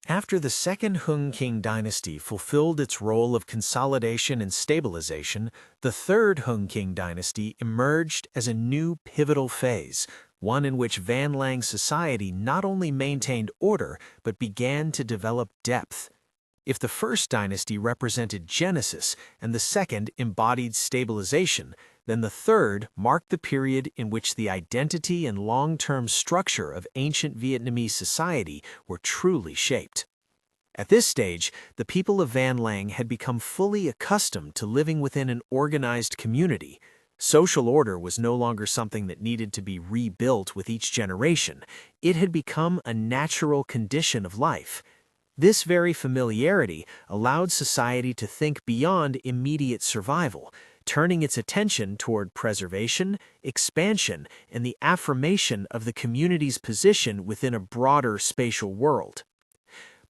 After the Second Hung King Dynasty fulfilled its role of consolidation and stabilization, the Third Hung King Dynasty emerged as a new pivotal phase, one in which Van Lang society not only maintained order but began to develop depth. If the first dynasty represented genesis and the second embodied stabilization, then the third marked the period in which the identity and long-term structure of ancient Vietnamese society were truly shaped. At this stage, the people of Van Lang had become fully accustomed to living within an organized community. Social order was no longer something that needed to be rebuilt with each generation. It had become a natural condition of life. This very familiarity allowed society to think beyond immediate survival, turning its attention toward preservation, expansion, and the affirmation of the community's position within a broader spatial world.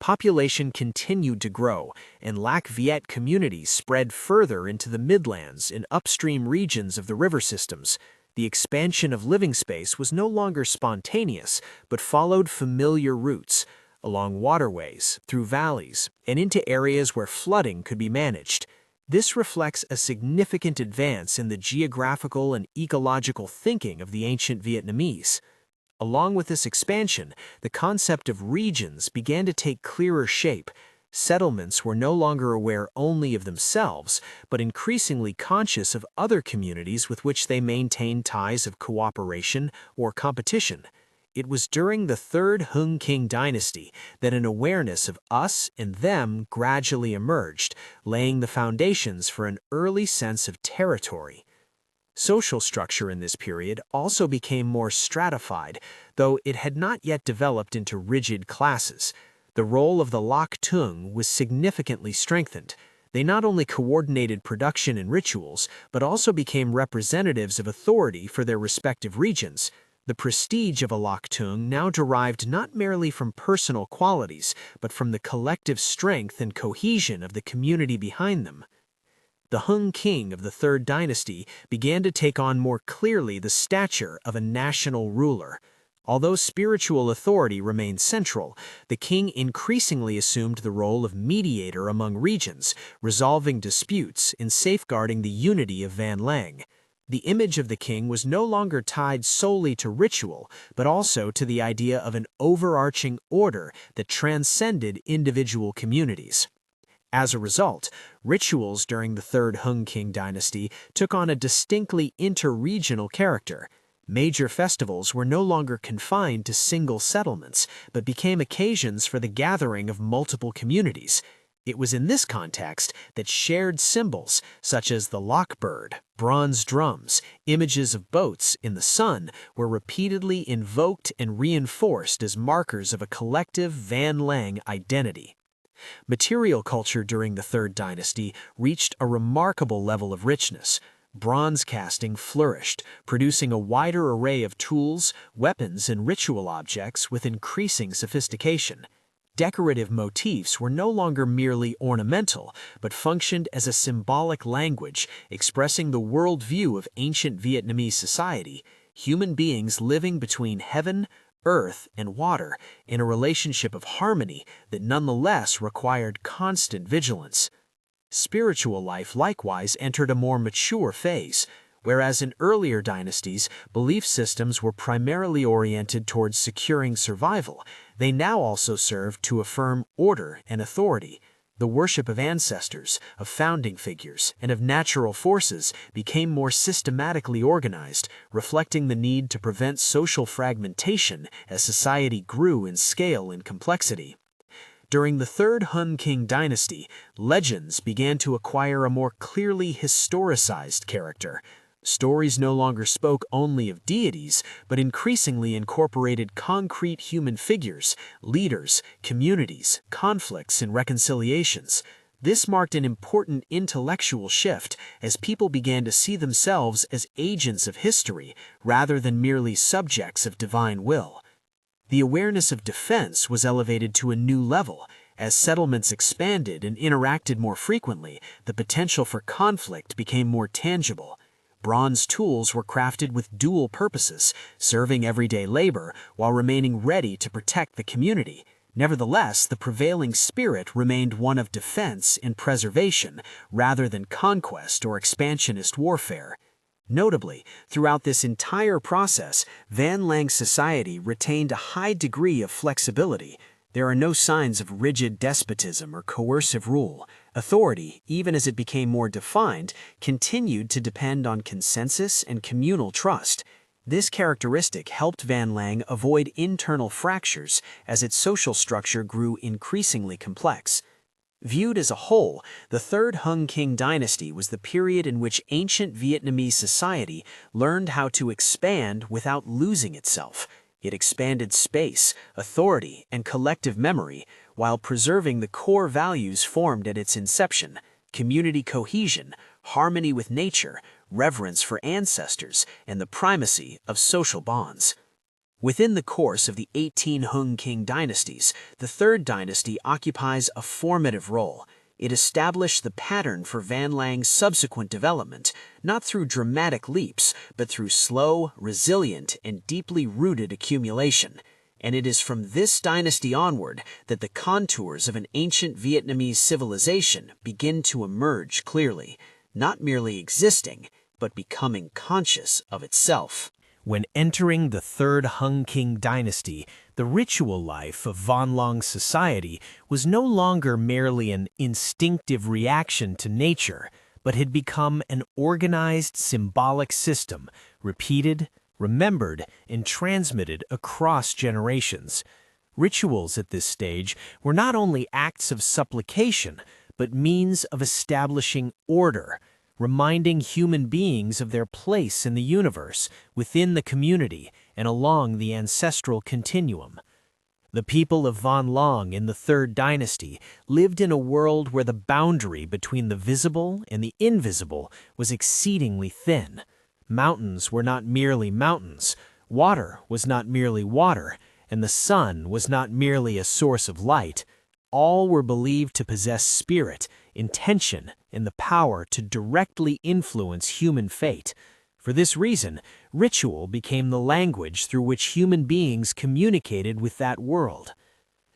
Population continued to grow, and Lac Viet communities spread further into the midlands and upstream regions of the river systems. The expansion of living space was no longer spontaneous, but followed familiar routes, along waterways, through valleys, and into areas where flooding could be managed. This reflects a significant advance in the geographical and ecological thinking of the ancient Vietnamese. Along with this expansion, the concept of regions began to take clearer shape. Settlements were no longer aware only of themselves, but increasingly conscious of other communities with which they maintained ties of cooperation or competition. It was during the Third Hung King Dynasty that an awareness of us and them gradually emerged, laying the foundations for an early sense of territory. Social structure in this period also became more stratified, though it had not yet developed into rigid classes. The role of the Loc Tung was significantly strengthened. They not only coordinated production and rituals, but also became representatives of authority for their respective regions. The prestige of a Loc Tung now derived not merely from personal qualities, but from the collective strength and cohesion of the community behind them. The Hung King of the Third Dynasty began to take on more clearly the stature of a national ruler. Although spiritual authority remained central, the king increasingly assumed the role of mediator among regions, resolving disputes and safeguarding the unity of Van Lang. The image of the king was no longer tied solely to ritual, but also to the idea of an overarching order that transcended individual communities. As a result, rituals during the Third Hung King Dynasty took on a distinctly inter-regional character. Major festivals were no longer confined to single settlements, but became occasions for the gathering of multiple communities. It was in this context that shared symbols, such as the lock bird, bronze drums, images of boats in the sun, were repeatedly invoked and reinforced as markers of a collective Van Lang identity. Material culture during the Third Dynasty reached a remarkable level of richness. Bronze casting flourished, producing a wider array of tools, weapons, and ritual objects with increasing sophistication. Decorative motifs were no longer merely ornamental, but functioned as a symbolic language expressing the worldview of ancient Vietnamese society, human beings living between heaven, earth, and water in a relationship of harmony that nonetheless required constant vigilance. Spiritual life likewise entered a more mature phase. Whereas in earlier dynasties, belief systems were primarily oriented towards securing survival, they now also served to affirm order and authority. The worship of ancestors, of founding figures, and of natural forces became more systematically organized, reflecting the need to prevent social fragmentation as society grew in scale and complexity. During the Third Hung King Dynasty, legends began to acquire a more clearly historicized character. Stories no longer spoke only of deities, but increasingly incorporated concrete human figures, leaders, communities, conflicts, and reconciliations. This marked an important intellectual shift as people began to see themselves as agents of history rather than merely subjects of divine will. The awareness of defense was elevated to a new level. As settlements expanded and interacted more frequently, the potential for conflict became more tangible. Bronze tools were crafted with dual purposes, serving everyday labor while remaining ready to protect the community. Nevertheless, the prevailing spirit remained one of defense and preservation rather than conquest or expansionist warfare. Notably, throughout this entire process, Van Lang's society retained a high degree of flexibility. There are no signs of rigid despotism or coercive rule. Authority, even as it became more defined, continued to depend on consensus and communal trust. This characteristic helped Van Lang avoid internal fractures as its social structure grew increasingly complex. Viewed as a whole, the Third Hung King Dynasty was the period in which ancient Vietnamese society learned how to expand without losing itself. It expanded space, authority, and collective memory while preserving the core values formed at its inception: community cohesion, harmony with nature, reverence for ancestors, and the primacy of social bonds. Within the course of the 18 Hung King dynasties, the Third Dynasty occupies a formative role. It established the pattern for Van Lang's subsequent development, not through dramatic leaps, but through slow, resilient, and deeply rooted accumulation. And it is from this dynasty onward that the contours of an ancient Vietnamese civilization begin to emerge clearly, not merely existing, but becoming conscious of itself. When entering the Third Hung King Dynasty, the ritual life of Van Lang's society was no longer merely an instinctive reaction to nature, but had become an organized symbolic system, repeated, remembered, and transmitted across generations. Rituals at this stage were not only acts of supplication, but means of establishing order, reminding human beings of their place in the universe, within the community, and along the ancestral continuum. The people of Van Lang in the Third Dynasty lived in a world where the boundary between the visible and the invisible was exceedingly thin. Mountains were not merely mountains, water was not merely water, and the sun was not merely a source of light. All were believed to possess spirit, intention, and the power to directly influence human fate. For this reason, ritual became the language through which human beings communicated with that world.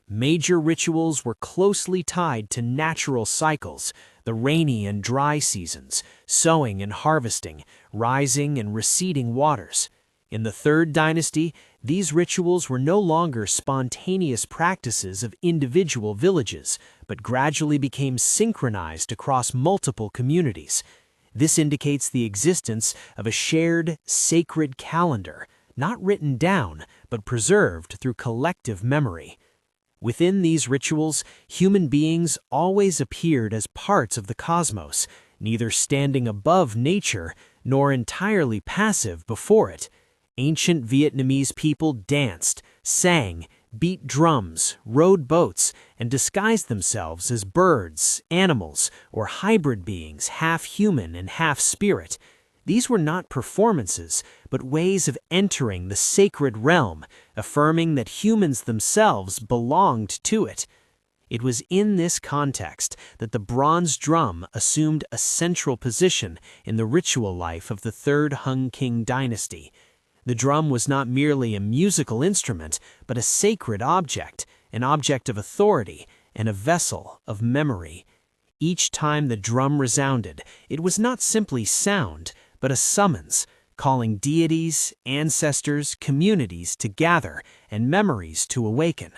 Major rituals were closely tied to natural cycles, the rainy and dry seasons, sowing and harvesting, rising and receding waters. In the Third Dynasty, these rituals were no longer spontaneous practices of individual villages, but gradually became synchronized across multiple communities. This indicates the existence of a shared, sacred calendar, not written down, but preserved through collective memory. Within these rituals, human beings always appeared as parts of the cosmos, neither standing above nature nor entirely passive before it. Ancient Vietnamese people danced, sang, beat drums, rowed boats, and disguised themselves as birds, animals, or hybrid beings, half human and half spirit. These were not performances, but ways of entering the sacred realm, affirming that humans themselves belonged to it. It was in this context that the bronze drum assumed a central position in the ritual life of the Third Hung King Dynasty. The drum was not merely a musical instrument, but a sacred object, an object of authority, and a vessel of memory. Each time the drum resounded, it was not simply sound, but a summons, calling deities, ancestors, communities to gather, and memories to awaken.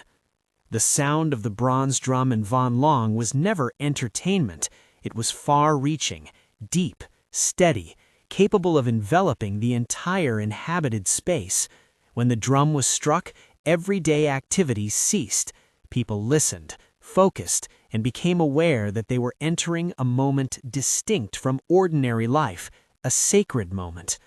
The sound of the bronze drum in Van Lang was never entertainment. It was far-reaching, deep, steady, capable of enveloping the entire inhabited space. When the drum was struck, everyday activities ceased. People listened, focused, and became aware that they were entering a moment distinct from ordinary life, a sacred moment.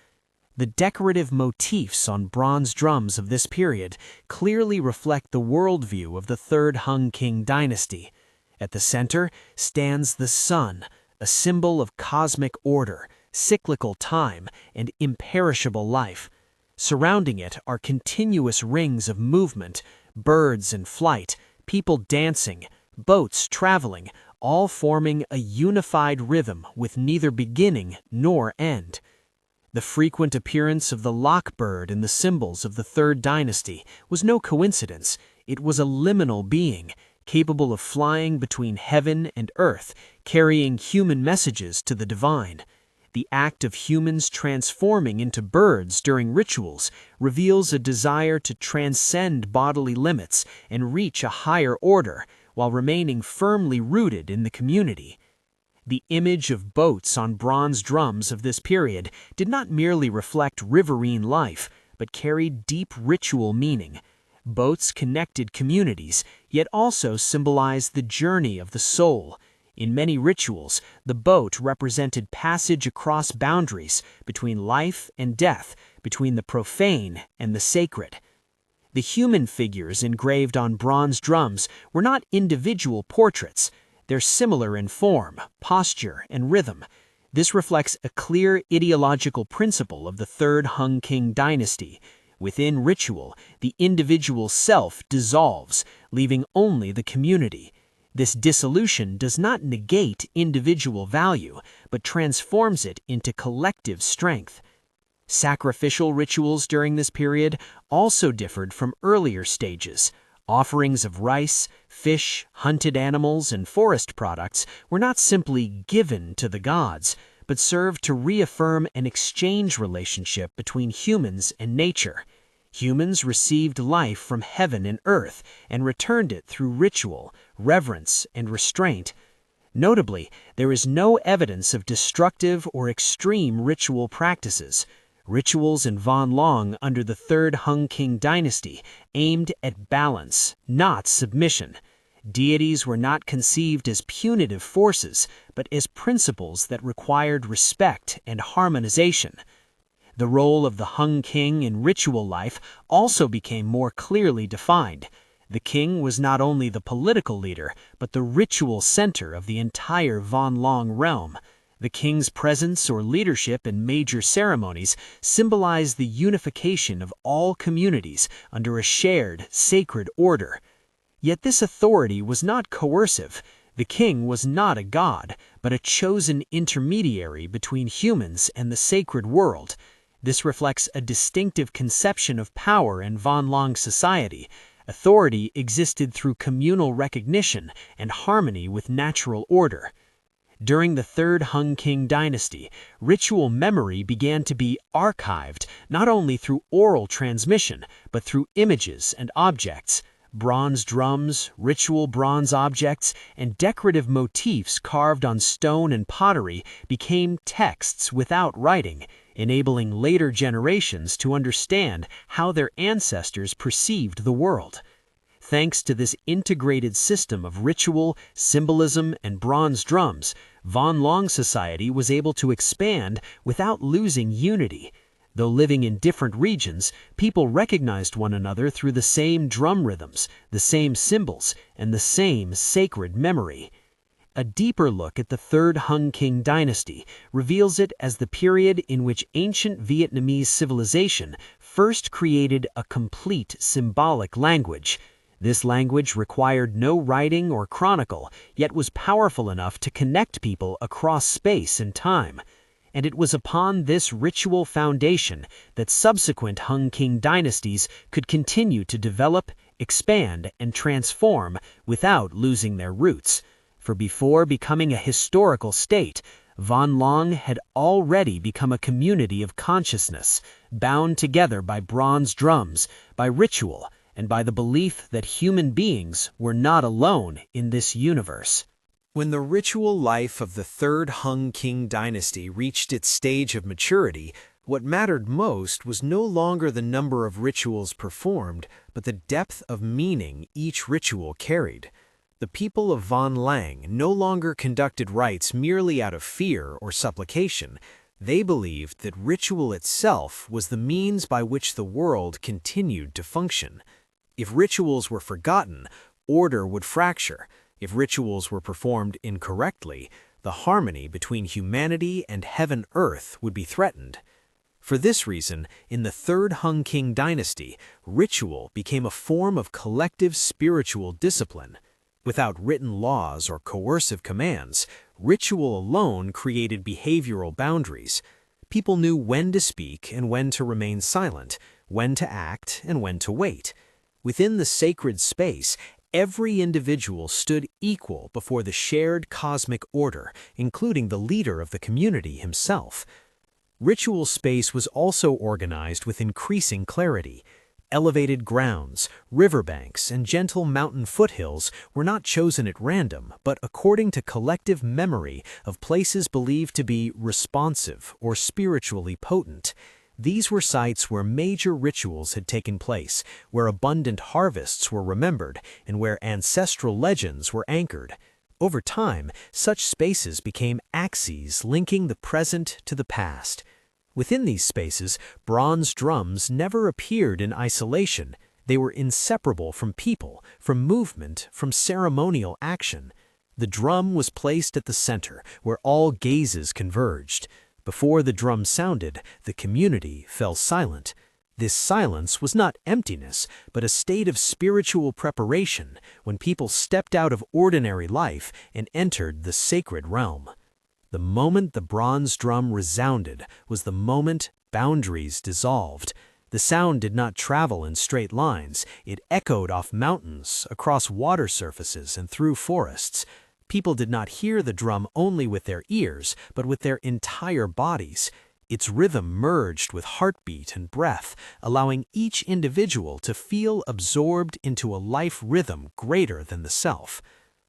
The decorative motifs on bronze drums of this period clearly reflect the worldview of the Third Hung King Dynasty. At the center stands the sun, a symbol of cosmic order, cyclical time, and imperishable life. Surrounding it are continuous rings of movement, birds in flight, people dancing, boats traveling, all forming a unified rhythm with neither beginning nor end. The frequent appearance of the lock bird in the symbols of the Third Dynasty was no coincidence. It was a liminal being, capable of flying between heaven and earth, carrying human messages to the divine. The act of humans transforming into birds during rituals reveals a desire to transcend bodily limits and reach a higher order while remaining firmly rooted in the community. The image of boats on bronze drums of this period did not merely reflect riverine life, but carried deep ritual meaning. Boats connected communities, yet also symbolized the journey of the soul. In many rituals, the boat represented passage across boundaries between life and death, between the profane and the sacred. The human figures engraved on bronze drums were not individual portraits. They're similar in form, posture, and rhythm. This reflects a clear ideological principle of the Third Hung King Dynasty. Within ritual, the individual self dissolves, leaving only the community. This dissolution does not negate individual value, but transforms it into collective strength. Sacrificial rituals during this period also differed from earlier stages. Offerings of rice, fish, hunted animals, and forest products were not simply given to the gods, but served to reaffirm an exchange relationship between humans and nature. Humans received life from heaven and earth and returned it through ritual, reverence, and restraint. Notably, there is no evidence of destructive or extreme ritual practices. Rituals in Van Long under the Third Hung King Dynasty aimed at balance, not submission. Deities were not conceived as punitive forces, but as principles that required respect and harmonization. The role of the Hung King in ritual life also became more clearly defined. The king was not only the political leader, but the ritual center of the entire Van Long realm. The king's presence or leadership in major ceremonies symbolized the unification of all communities under a shared, sacred order. Yet this authority was not coercive. The king was not a god, but a chosen intermediary between humans and the sacred world. This reflects a distinctive conception of power in Van Long society. Authority existed through communal recognition and harmony with natural order. During the Third Hung King Dynasty, ritual memory began to be archived not only through oral transmission, but through images and objects. Bronze drums, ritual bronze objects, and decorative motifs carved on stone and pottery became texts without writing, enabling later generations to understand how their ancestors perceived the world. Thanks to this integrated system of ritual, symbolism, and bronze drums, Van Long society was able to expand without losing unity. Though living in different regions, people recognized one another through the same drum rhythms, the same symbols, and the same sacred memory. A deeper look at the Third Hung King Dynasty reveals it as the period in which ancient Vietnamese civilization first created a complete symbolic language. This language required no writing or chronicle, yet was powerful enough to connect people across space and time. And it was upon this ritual foundation that subsequent Hung King dynasties could continue to develop, expand, and transform without losing their roots. For before becoming a historical state, Van Long had already become a community of consciousness, bound together by bronze drums, by ritual, and by the belief that human beings were not alone in this universe. When the ritual life of the Third Hung King Dynasty reached its stage of maturity, what mattered most was no longer the number of rituals performed, but the depth of meaning each ritual carried. The people of Van Lang no longer conducted rites merely out of fear or supplication. They believed that ritual itself was the means by which the world continued to function. If rituals were forgotten, order would fracture. If rituals were performed incorrectly, the harmony between humanity and heaven-earth would be threatened. For this reason, in the Third Hung King Dynasty, ritual became a form of collective spiritual discipline. Without written laws or coercive commands, ritual alone created behavioral boundaries. People knew when to speak and when to remain silent, when to act and when to wait. Within the sacred space, every individual stood equal before the shared cosmic order, including the leader of the community himself. Ritual space was also organized with increasing clarity. Elevated grounds, riverbanks, and gentle mountain foothills were not chosen at random, but according to collective memory of places believed to be responsive or spiritually potent. These were sites where major rituals had taken place, where abundant harvests were remembered, and where ancestral legends were anchored. Over time, such spaces became axes linking the present to the past. Within these spaces, bronze drums never appeared in isolation. They were inseparable from people, from movement, from ceremonial action. The drum was placed at the center, where all gazes converged. Before the drum sounded, the community fell silent. This silence was not emptiness, but a state of spiritual preparation when people stepped out of ordinary life and entered the sacred realm. The moment the bronze drum resounded was the moment boundaries dissolved. The sound did not travel in straight lines. It echoed off mountains, across water surfaces, and through forests. People did not hear the drum only with their ears, but with their entire bodies. Its rhythm merged with heartbeat and breath, allowing each individual to feel absorbed into a life rhythm greater than the self.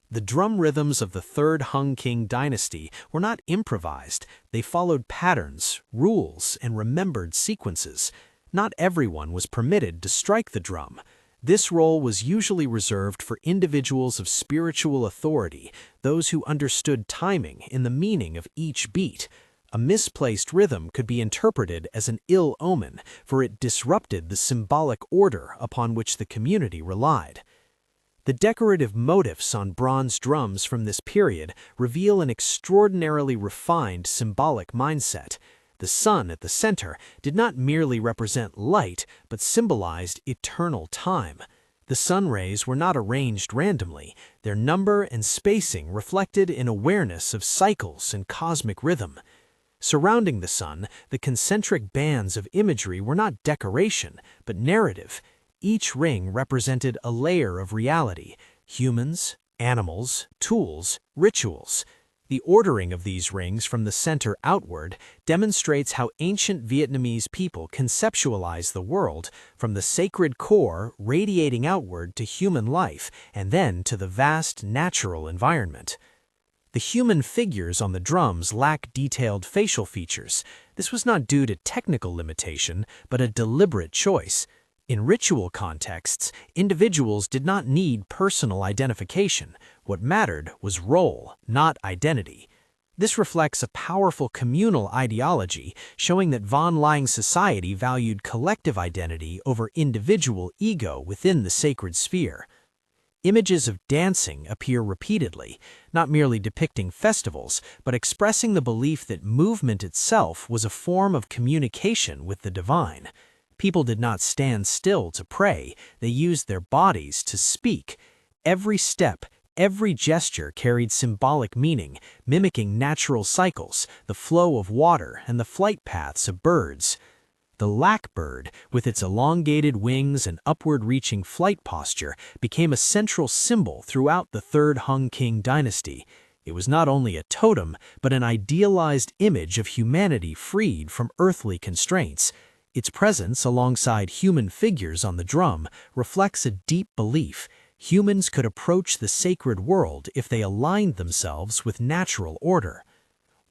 The drum rhythms of the Third Hung King Dynasty were not improvised. They followed patterns, rules, and remembered sequences. Not everyone was permitted to strike the drum. This role was usually reserved for individuals of spiritual authority, those who understood timing and the meaning of each beat. A misplaced rhythm could be interpreted as an ill omen, for it disrupted the symbolic order upon which the community relied. The decorative motifs on bronze drums from this period reveal an extraordinarily refined symbolic mindset. The sun at the center did not merely represent light, but symbolized eternal time. The sun rays were not arranged randomly. Their number and spacing reflected an awareness of cycles and cosmic rhythm. Surrounding the sun, the concentric bands of imagery were not decoration, but narrative. Each ring represented a layer of reality: humans, animals, tools, rituals. The ordering of these rings from the center outward demonstrates how ancient Vietnamese people conceptualized the world, from the sacred core radiating outward to human life and then to the vast natural environment. The human figures on the drums lack detailed facial features. This was not due to technical limitation, but a deliberate choice. In ritual contexts, individuals did not need personal identification. What mattered was role, not identity. This reflects a powerful communal ideology, showing that Von Lang society valued collective identity over individual ego within the sacred sphere. Images of dancing appear repeatedly, not merely depicting festivals, but expressing the belief that movement itself was a form of communication with the divine. People did not stand still to pray, they used their bodies to speak. Every step, every gesture carried symbolic meaning, mimicking natural cycles, the flow of water, and the flight paths of birds. The lac bird, with its elongated wings and upward-reaching flight posture, became a central symbol throughout the Third Hung King Dynasty. It was not only a totem, but an idealized image of humanity freed from earthly constraints. Its presence alongside human figures on the drum reflects a deep belief: humans could approach the sacred world if they aligned themselves with natural order.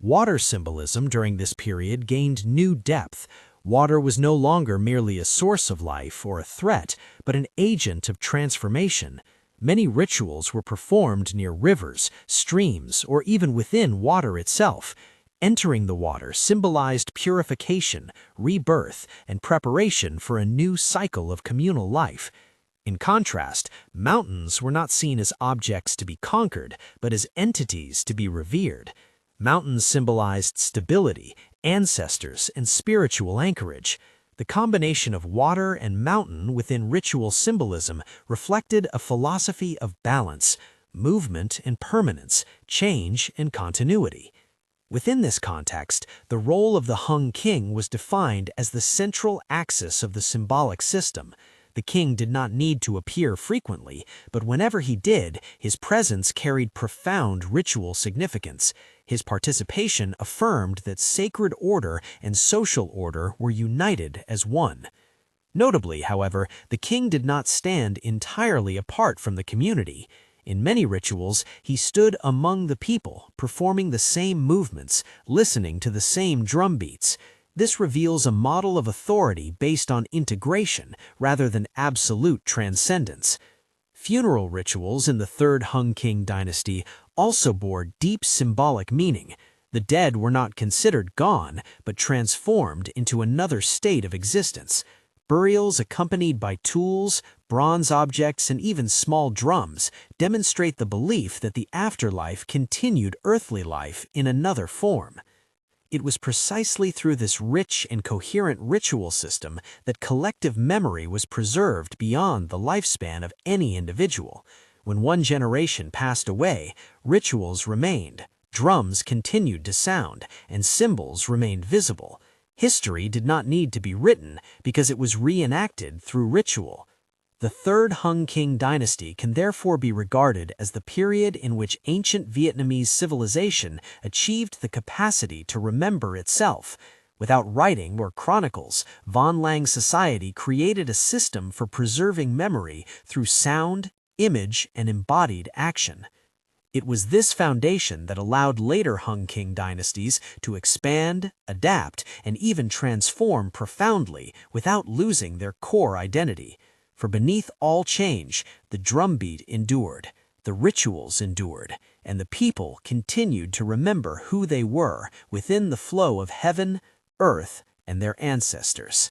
Water symbolism during this period gained new depth. Water was no longer merely a source of life or a threat, but an agent of transformation. Many rituals were performed near rivers, streams, or even within water itself. Entering the water symbolized purification, rebirth, and preparation for a new cycle of communal life. In contrast, mountains were not seen as objects to be conquered, but as entities to be revered. Mountains symbolized stability, ancestors, and spiritual anchorage. The combination of water and mountain within ritual symbolism reflected a philosophy of balance, movement and permanence, change and continuity. Within this context, the role of the Hung King was defined as the central axis of the symbolic system. The king did not need to appear frequently, but whenever he did, his presence carried profound ritual significance. His participation affirmed that sacred order and social order were united as one. Notably, however, the king did not stand entirely apart from the community. In many rituals, he stood among the people, performing the same movements, listening to the same drumbeats. This reveals a model of authority based on integration rather than absolute transcendence. Funeral rituals in the Third Hung King Dynasty also bore deep symbolic meaning. The dead were not considered gone, but transformed into another state of existence. Burials accompanied by tools, bronze objects, and even small drums demonstrate the belief that the afterlife continued earthly life in another form. It was precisely through this rich and coherent ritual system that collective memory was preserved beyond the lifespan of any individual. When one generation passed away, rituals remained, drums continued to sound, and symbols remained visible. History did not need to be written because it was reenacted through ritual. The Third Hung King Dynasty can therefore be regarded as the period in which ancient Vietnamese civilization achieved the capacity to remember itself. Without writing or chronicles, Von Lang society created a system for preserving memory through sound, image, and embodied action. It was this foundation that allowed later Hung King dynasties to expand, adapt, and even transform profoundly without losing their core identity. For beneath all change, the drumbeat endured, the rituals endured, and the people continued to remember who they were within the flow of heaven, earth, and their ancestors.